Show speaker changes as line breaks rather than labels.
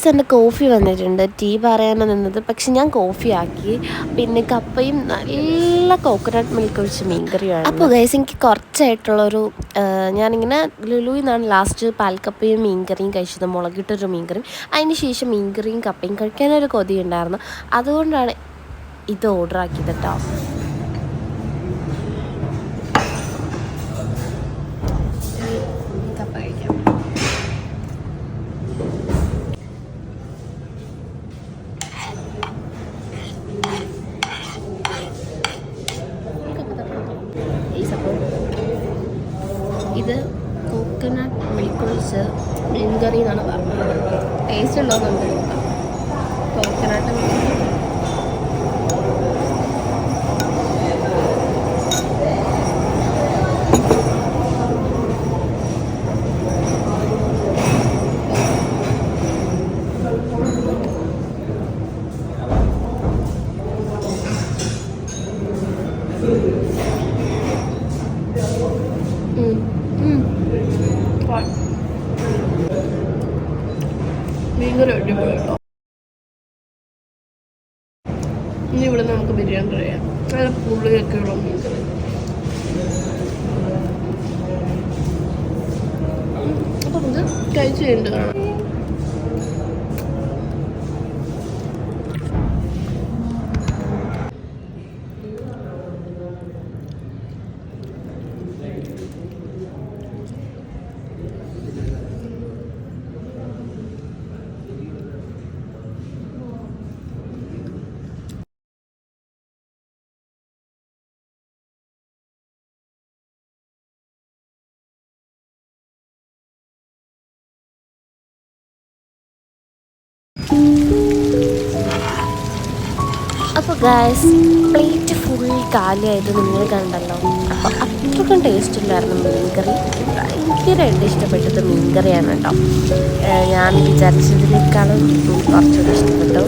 Guys എൻ്റെ coffee വന്നിട്ടുണ്ട്. Tea പറയാനാണ് നിന്നത്, പക്ഷെ ഞാൻ കോഫി ആക്കി. പിന്നെ കപ്പയും നല്ല കോക്കനട്ട് മിൽക്ക് ഒഴിച്ച് മീൻകറിയാണ്. അപ്പോൾ ഗൈസ് എനിക്ക് കുറച്ചായിട്ടുള്ളൊരു ഞാനിങ്ങനെ ലുലുവിൽ നിന്നാണ് ലാസ്റ്റ് പാൽക്കപ്പയും മീൻകറിയും കഴിച്ചത്, മുളകിട്ടൊരു മീൻകറിയും. അതിന് ശേഷം മീൻകറിയും കപ്പയും കഴിക്കാനൊരു കൊതി ഉണ്ടായിരുന്നു. അതുകൊണ്ടാണ് ഇത് ഓർഡർ ആക്കിയത് കേട്ടോ. കപ്പ കഴിക്കാം. ഇത് കോക്കനട്ട് മിൽക്ക് ഒഴിച്ച് മീൻകറി എന്നാണ് പറഞ്ഞത്. ടേസ്റ്റ് ഉണ്ടോ നമുക്ക് നോക്കാം. കോക്കനട്ട് മീൻകറി അടിപൊളി കേട്ടോ. ഇനി ഇവിടെ നമുക്ക് ബിരിയാണി കഴിയാം. നല്ല പുളിയൊക്കെ ഉള്ള മീൻകറി. അപ്പം ഇത് കഴിച്ച് കഴിഞ്ഞിട്ട് കാണാം. അപ്പോൾ ഗൈസ് പ്ലേറ്റ് ഫുൾ കാലിയായത് നിങ്ങൾ കണ്ടല്ലോ. അപ്പോൾ അത്രയ്ക്കും ടേസ്റ്റ് ഇല്ലായിരുന്നു മീൻകറി. ഭയങ്കരമായിട്ട് ഇഷ്ടപ്പെട്ടത് മീൻകറിയാണ് കേട്ടോ. ഞാൻ വിചാരിച്ചതിനേക്കാളും കുറച്ചുകൂടി ഇഷ്ടപ്പെട്ടു.